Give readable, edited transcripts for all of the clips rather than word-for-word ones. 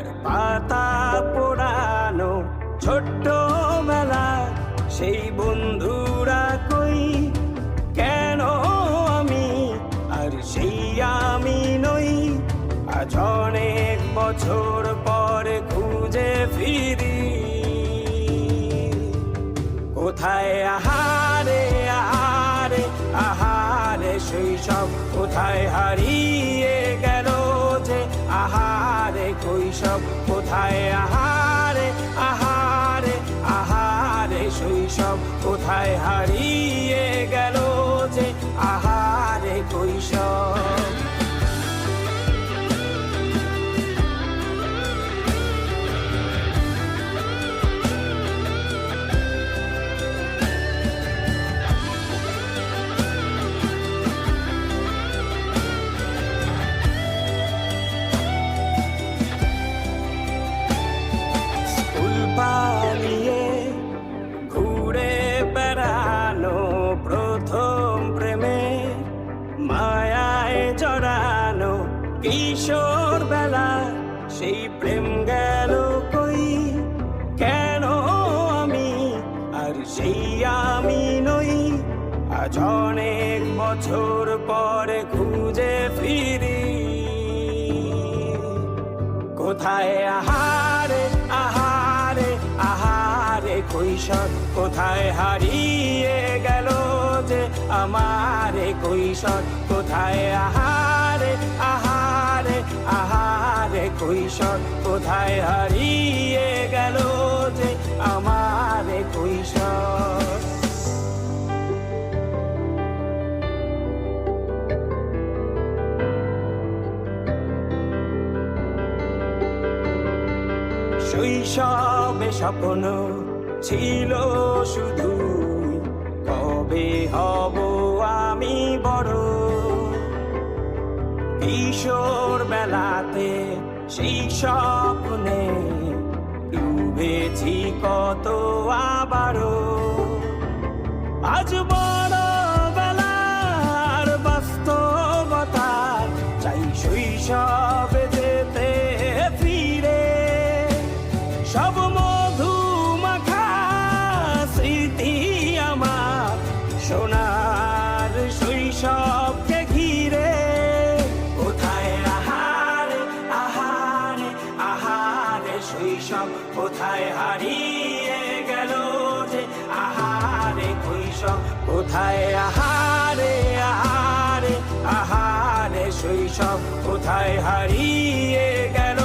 আর পাতা পোড়ানো ছোট্ট বেলা সেই বন্ধুরা কই, কেন আমি আর সেই আমি নই। আজ অনেক বছর পর খুঁজে ফিরি, কোথায় আহারে আহারে আহারে শৈশব, কোথায় হারিয়ে গেল যে আহারে কৈশব। কোথায় আহারে আহারে আহারে শৈশব, কোথায় হারিয়ে গেল যে আহারে কৈশব। পালিয়ে ঘুরে বেড়ানো প্রথম প্রেমে, মায়ায় জড়ানো কিশোর বেলা সেই প্রেম গেল কই, কেন আমি আর সেই আমি নই। আজ অনেক বছর পরে খুঁজে ফিরি, কোথায় আহারে আহারে আহারে কৈশোর, কোথায় হারিয়ে গেল যে আমারে কৈশোর। কোথায় আহারে আহারে আহারে কৈশোর, কোথায় হারিয়ে গেল যে আমারে কৈশোর। শৈশবে স্বপ্ন ছিল শুধু, কবে হব আমি বড়। কিশোর বেলাতে সেই স্বপ্নে ডুবেছি কত আবারও। আজ বড় বেলার বাস্তবতা চাই শৈশবে যেতে ফিরে, সব মধু মাখা স্মৃতি আমার সোনার শৈশবকে ঘিরে। কোথায় আহারে আহারে আহারে শৈশব, কোথায় হারিয়ে গেল যে আহারে কৈশোর। কোথায় আহারে আহারে আহারে শৈশব, কোথায় হারিয়ে গেল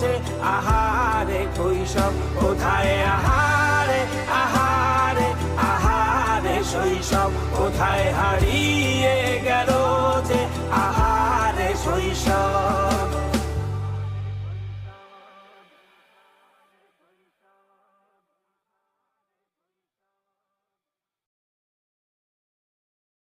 যে আহারে কৈশোর। কোথায় আহারে আহারে আহারে শৈশব, কোথায় হারিয়ে